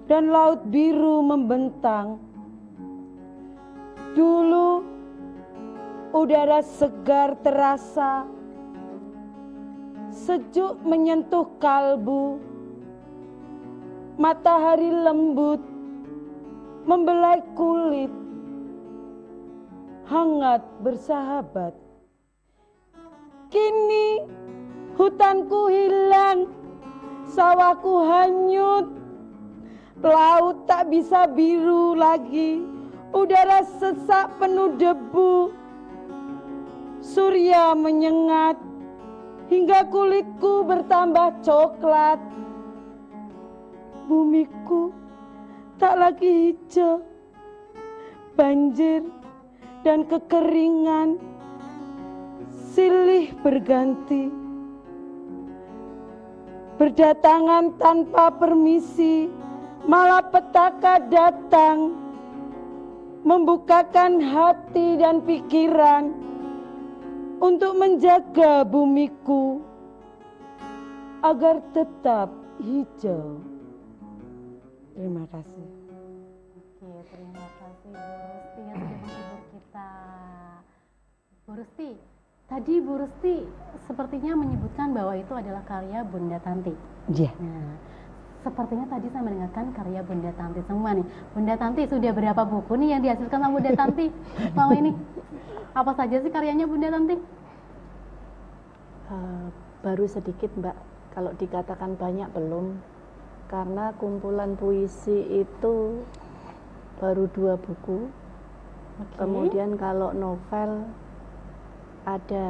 dan laut biru membentang. Dulu udara segar terasa, sejuk menyentuh kalbu, matahari lembut membelai kulit, hangat bersahabat. Kini hutanku hilang, sawahku hanyut, laut tak bisa biru lagi, udara sesak penuh debu, surya menyengat hingga kulitku bertambah coklat. Bumiku tak lagi hijau, banjir dan kekeringan silih berganti, berdatangan tanpa permisi, malapetaka datang, membukakan hati dan pikiran untuk menjaga bumiku agar tetap hijau. Terima kasih. Oke, terima kasih Bu Rusti yang sudah menghibur kita. Bu Rusti, tadi Bu Rusti sepertinya menyebutkan bahwa itu adalah karya Bunda Tanti. Iya. Nah, sepertinya tadi saya mendengarkan karya Bunda Tanti semua nih. Bunda Tanti sudah berapa buku nih yang dihasilkan sama Bunda Tanti selama ini? Apa saja sih karyanya Bunda Tanti? Baru sedikit Mbak, kalau dikatakan banyak belum. Karena kumpulan puisi itu baru 2 buku. Okay. Kemudian kalau novel ada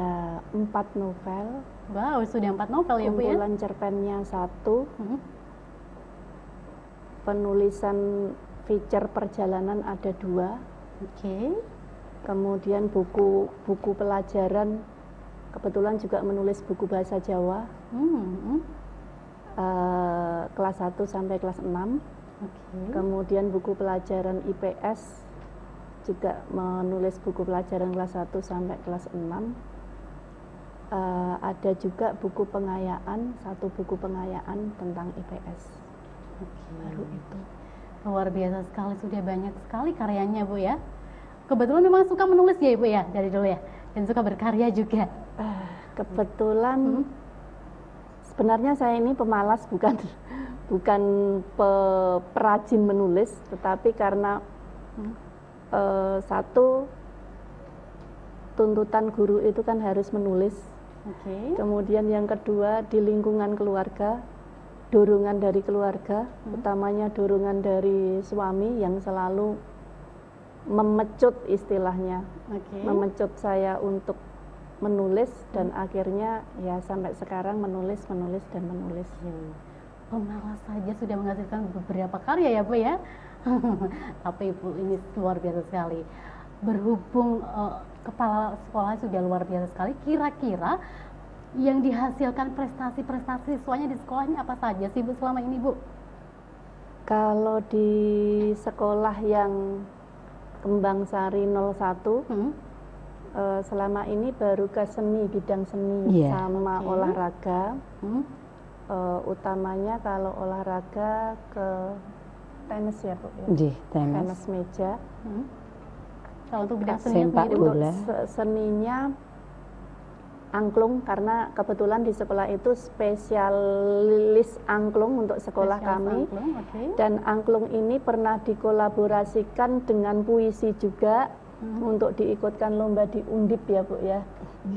4 novel. Wow, sudah 4 novel ya Bu ya? Kumpulan cerpennya 1. Penulisan feature perjalanan ada 2. Oke. Kemudian buku pelajaran, kebetulan juga menulis buku bahasa Jawa. Kelas 1 sampai kelas 6. Kemudian buku pelajaran IPS, juga menulis buku pelajaran kelas 1 sampai kelas 6. Ada juga buku pengayaan, 1 buku pengayaan tentang IPS. Baru itu. Luar biasa sekali, sudah banyak sekali karyanya Bu ya. Kebetulan memang suka menulis ya Ibu ya dari dulu ya, dan suka berkarya juga. Kebetulan sebenarnya saya ini pemalas, bukan perajin menulis, tetapi karena satu, tuntutan guru itu kan harus menulis. Kemudian yang kedua, di lingkungan keluarga, dorongan dari keluarga, utamanya dorongan dari suami yang selalu memecut, istilahnya, memecut saya untuk menulis, dan akhirnya ya sampai sekarang menulis. Pemalas saja sudah menghasilkan beberapa karya ya Bu ya. Tapi Ibu ini luar biasa sekali. Berhubung kepala sekolah sudah luar biasa sekali, kira-kira yang dihasilkan prestasi-prestasi siswanya di sekolahnya apa saja sih Bu selama ini Bu? Kalau di sekolah yang Kembang Sari 01, selama ini baru ke seni, bidang seni sama olahraga. Utamanya kalau olahraga ke tenis ya Bu ya? Tenis meja. Kalau untuk bidang seni sendiri, untuk seninya angklung, karena kebetulan di sekolah itu spesialis angklung untuk sekolah kami. Dan angklung ini pernah dikolaborasikan dengan puisi juga untuk diikutkan lomba di Undip ya Bu ya,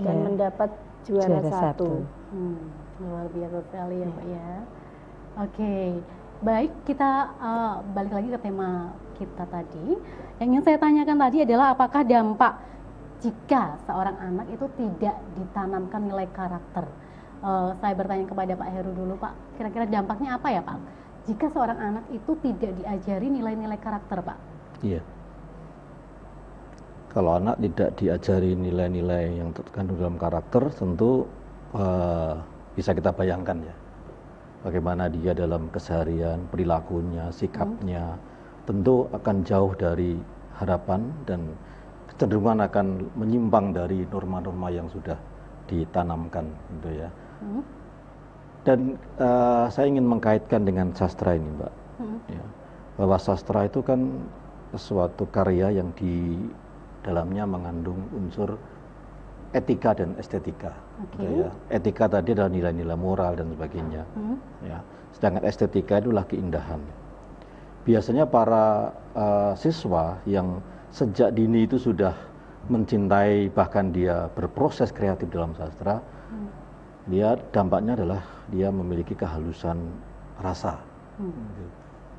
dan mendapat juara 1. Luar biasa sekali ya Pak ya. Oke, baik, kita balik lagi ke tema kita tadi. Yang ingin saya tanyakan tadi adalah apakah dampak jika seorang anak itu tidak ditanamkan nilai karakter. Saya bertanya kepada Pak Heru dulu Pak, kira-kira dampaknya apa ya Pak jika seorang anak itu tidak diajari nilai-nilai karakter Pak? Iya. Kalau anak tidak diajari nilai-nilai yang terkandung dalam karakter, tentu bisa kita bayangkan ya, bagaimana dia dalam keseharian, perilakunya, sikapnya, tentu akan jauh dari harapan dan kecenderungan akan menyimpang dari norma-norma yang sudah ditanamkan gitu ya. Dan saya ingin mengkaitkan dengan sastra ini Mbak, ya, bahwa sastra itu kan suatu karya yang di dalamnya mengandung unsur etika dan estetika. Gitu ya. Etika tadi adalah nilai-nilai moral dan sebagainya. Ya. Sedangkan estetika itulah keindahan. Biasanya para siswa yang sejak dini itu sudah mencintai, bahkan dia berproses kreatif dalam sastra, dia dampaknya adalah dia memiliki kehalusan rasa.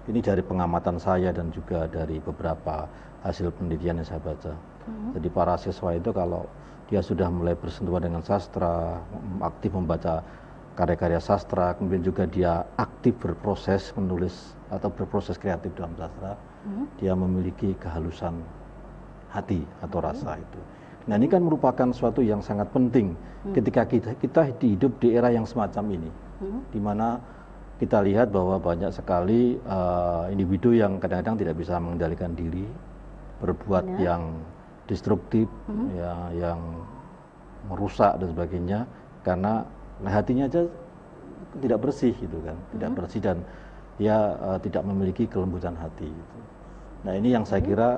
Ini dari pengamatan saya dan juga dari beberapa hasil penelitian yang saya baca. Jadi para siswa itu kalau dia sudah mulai bersentuhan dengan sastra, aktif membaca karya-karya sastra, kemudian juga dia aktif berproses menulis atau berproses kreatif dalam sastra, dia memiliki kehalusan hati atau rasa itu. Nah ini kan merupakan suatu yang sangat penting ketika kita hidup di era yang semacam ini, di mana kita lihat bahwa banyak sekali individu yang kadang-kadang tidak bisa mengendalikan diri, berbuat yang destruktif, ya, yang merusak dan sebagainya, karena hatinya aja tidak bersih gitu kan, tidak bersih dan dia tidak memiliki kelembutan hati. Gitu. Nah ini yang saya kira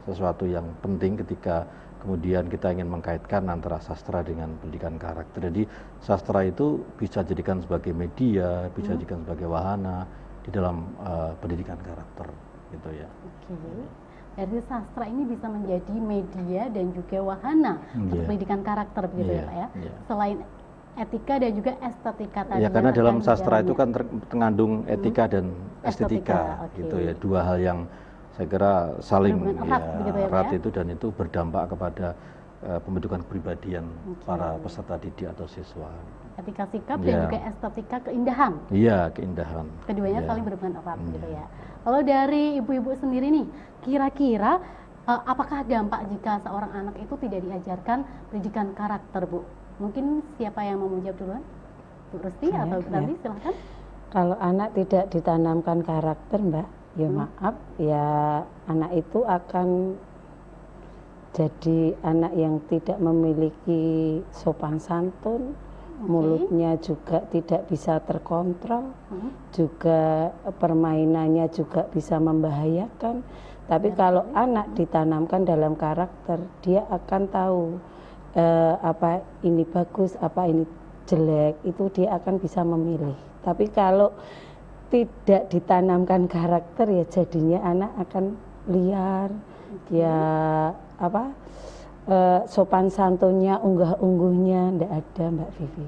sesuatu yang penting ketika kemudian kita ingin mengkaitkan antara sastra dengan pendidikan karakter. Jadi sastra itu bisa dijadikan sebagai media, bisa dijadikan sebagai wahana di dalam pendidikan karakter, gitu ya. Jadi sastra ini bisa menjadi media dan juga wahana untuk pendidikan karakter, begitu ya Pak ya. Selain etika dan juga estetika tadi. Ya karena dalam sastra itu kan terkandung etika dan estetika, gitu ya. Dua hal yang saya kira saling erat itu dan itu berdampak kepada pembentukan kepribadian para peserta didik atau siswa. Etika sikap dan juga estetika keindahan. Iya, keindahan. Keduanya saling berhubungan erat gitu ya. Kalau dari ibu-ibu sendiri nih, kira-kira apakah dampak jika seorang anak itu tidak diajarkan pendidikan karakter, Bu? Mungkin siapa yang mau menjawab duluan? Bu Rusti atau Bu Tanti, silahkan. Kalau anak tidak ditanamkan karakter, Mbak, ya maaf, ya anak itu akan jadi anak yang tidak memiliki sopan santun, mulutnya juga tidak bisa terkontrol, juga permainannya juga bisa membahayakan. Tapi kalau anak ditanamkan dalam karakter, dia akan tahu apa ini bagus, apa ini jelek, itu dia akan bisa memilih. Tapi kalau tidak ditanamkan karakter, ya jadinya anak akan liar, ya apa sopan santunnya, unggah-ungguhnya tidak ada, Mbak Vivi.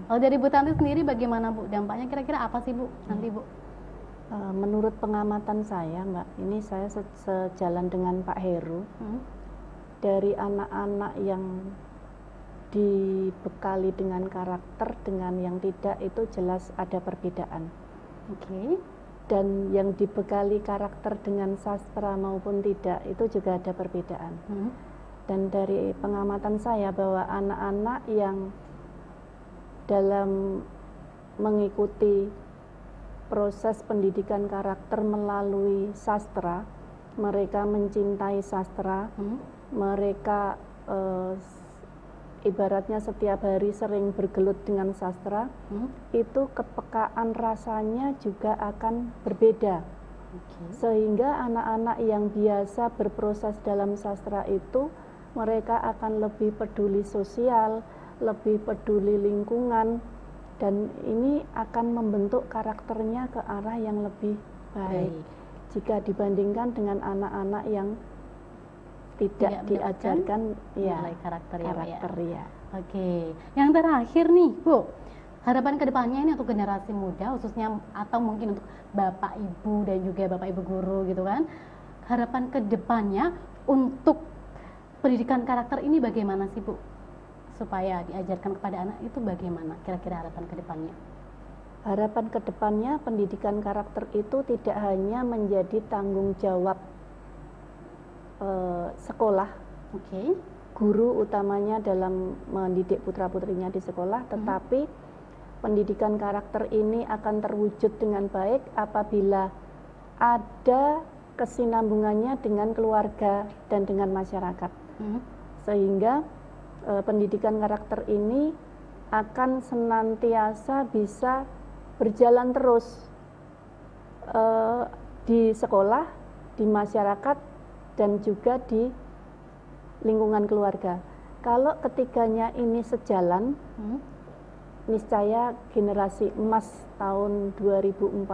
Kalau dari Bu Tanti sendiri bagaimana Bu dampaknya, kira-kira apa sih Bu nanti Bu? Menurut pengamatan saya Mbak, ini saya sejalan dengan Pak Heru, dari anak-anak yang dibekali dengan karakter dengan yang tidak itu jelas ada perbedaan. Dan yang dibekali karakter dengan sastra maupun tidak itu juga ada perbedaan. Dan dari pengamatan saya bahwa anak-anak yang dalam mengikuti proses pendidikan karakter melalui sastra, mereka mencintai sastra, mereka ibaratnya setiap hari sering bergelut dengan sastra, itu kepekaan rasanya juga akan berbeda. Sehingga anak-anak yang biasa berproses dalam sastra itu mereka akan lebih peduli sosial, lebih peduli lingkungan, dan ini akan membentuk karakternya ke arah yang lebih baik jika dibandingkan dengan anak-anak yang tidak diajarkan karakter ya. Oke, yang terakhir nih Bu, harapan kedepannya ini untuk generasi muda khususnya atau mungkin untuk Bapak Ibu dan juga Bapak Ibu guru gitu kan, harapan kedepannya untuk pendidikan karakter ini bagaimana sih Bu? Supaya diajarkan kepada anak itu bagaimana kira-kira harapan kedepannya? Harapan kedepannya pendidikan karakter itu tidak hanya menjadi tanggung jawab sekolah, guru utamanya dalam mendidik putra-putrinya di sekolah, tetapi pendidikan karakter ini akan terwujud dengan baik apabila ada kesinambungannya dengan keluarga dan dengan masyarakat, sehingga pendidikan karakter ini akan senantiasa bisa berjalan terus di sekolah, di masyarakat, dan juga di lingkungan keluarga. Kalau ketiganya ini sejalan, niscaya generasi emas tahun 2045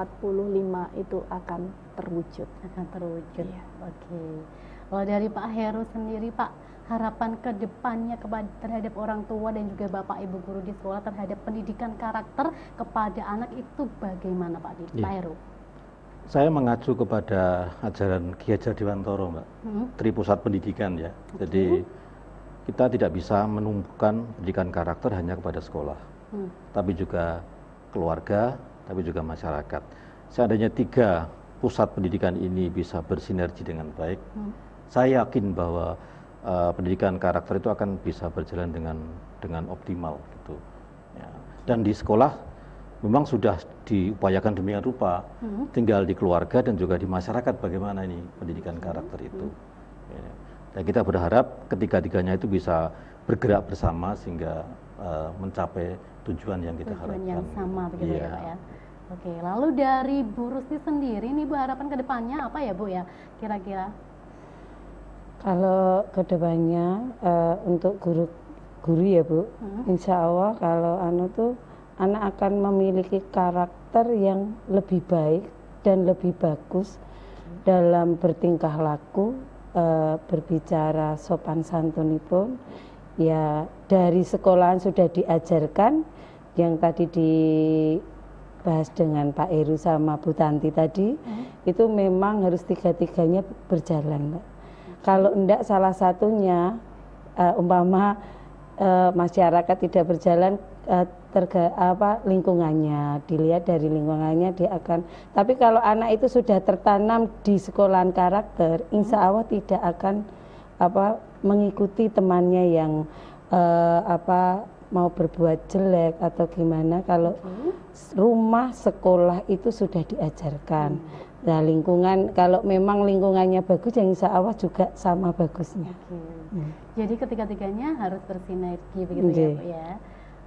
itu akan terwujud. Oke. Kalau dari Pak Heru sendiri Pak, harapan ke depannya terhadap orang tua dan juga Bapak Ibu guru di sekolah terhadap pendidikan karakter kepada anak itu bagaimana Pak Heru? Saya mengacu kepada ajaran Ki Hajar Dewantara, Mbak, Tripusat Pendidikan ya. Jadi kita tidak bisa menumpukan pendidikan karakter hanya kepada sekolah, tapi juga keluarga, tapi juga masyarakat. Seandainya 3 pusat pendidikan ini bisa bersinergi dengan baik, saya yakin bahwa pendidikan karakter itu akan bisa berjalan dengan optimal gitu. Ya. Dan di sekolah memang sudah diupayakan demikian rupa, tinggal di keluarga dan juga di masyarakat bagaimana ini pendidikan karakter itu. Ya. Dan kita berharap ketiga-tiganya itu bisa bergerak bersama sehingga mencapai tujuan yang kita harapkan. Tujuan yang sama begitu ya Pak ya. Oke, lalu dari Bu Rusti sendiri nih Bu, harapan kedepannya apa ya Bu ya kira-kira? Kalau kedepannya untuk guru ya Bu, insya Allah kalau anak akan memiliki karakter yang lebih baik dan lebih bagus dalam bertingkah laku, berbicara sopan santunipun. Ya dari sekolahan sudah diajarkan yang tadi dibahas dengan Pak Heru sama Bu Tanti tadi, itu memang harus tiga-tiganya berjalan, Mbak. Kalau enggak salah satunya, umpama masyarakat tidak berjalan, lingkungannya, dilihat dari lingkungannya dia akan. Tapi kalau anak itu sudah tertanam di sekolahan karakter, insya Allah tidak akan mengikuti temannya yang mau berbuat jelek atau gimana. Kalau rumah sekolah itu sudah diajarkan. Nah lingkungan, kalau memang lingkungannya bagus, ya insya Allah juga sama bagusnya. Jadi ketiga-tiganya harus bersinergi begitu ya Bu ya.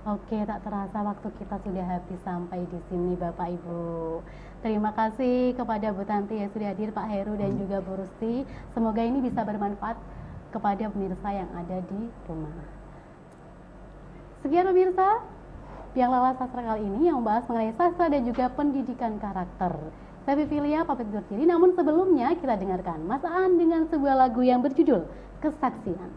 Oke, tak terasa waktu kita sudah habis sampai di sini Bapak Ibu. Terima kasih kepada Bu Tanti yang sudah hadir, Pak Heru dan juga Bu Rusti. Semoga ini bisa bermanfaat kepada pemirsa yang ada di rumah. Sekian pemirsa, Biang Lala Sastra kali ini yang membahas mengenai sastra dan juga pendidikan karakter. Saya Vivilia pamit undur diri, namun sebelumnya kita dengarkan Mas Aan dengan sebuah lagu yang berjudul Kesaksian.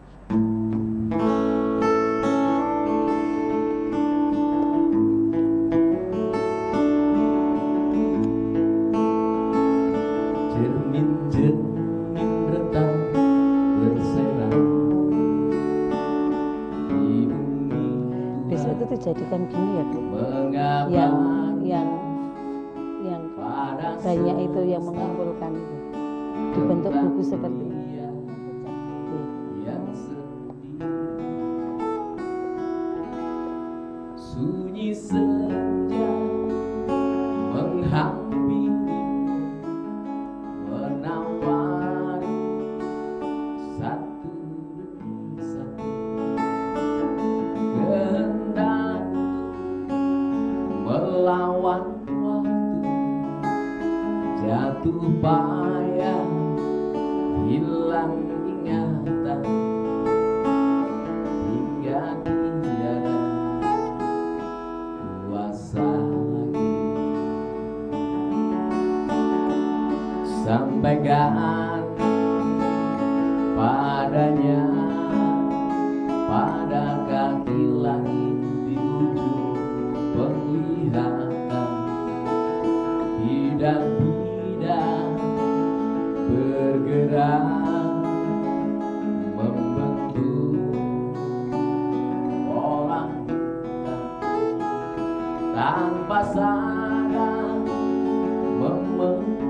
Jadikan gini ya Bu, yang banyak itu yang mengumpulkan itu dibentuk buku seperti ini. Sunyi senja menghampiri, menawari satu demi satu kehendak melawan waktu, jatuh payah hilang ingatan. sampaikan padanya, pada kaki langit di ujung penglihatan, bidang-bidang bergerak membentuk pola tanpa sadar memenuhi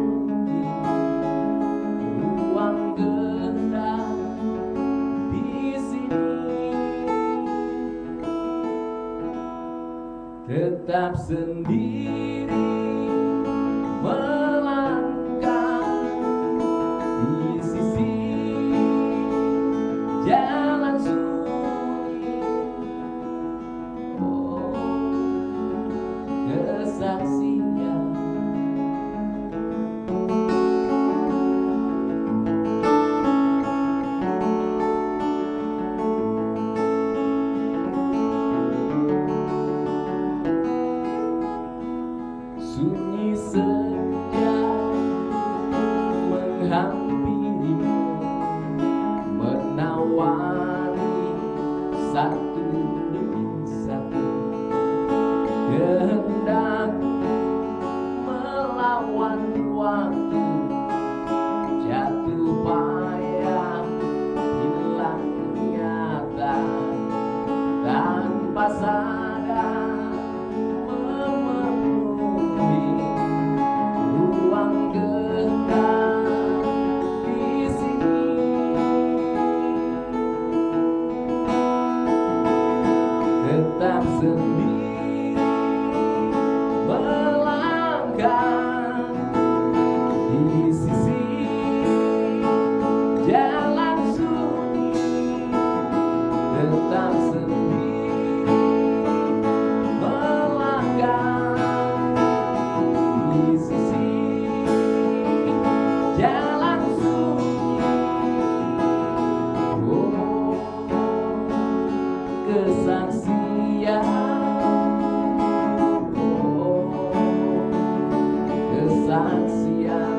ruang gendak di sini, tetap sendiri melangkah di sisi jalan sunyi. Oh, kesaksian sunyi senja menghampirimu, menawari satu demi satu kehendak melawan waktu, jatuh payah hilang nyata tanpa sadar memenuhi ruang gendak di sini, tetap sendiri melangkah di sisi jalan sunyi, tetap sendiri melangkah di sisi jalan sunyi. Oh, kesaksian, oh, kesaksian.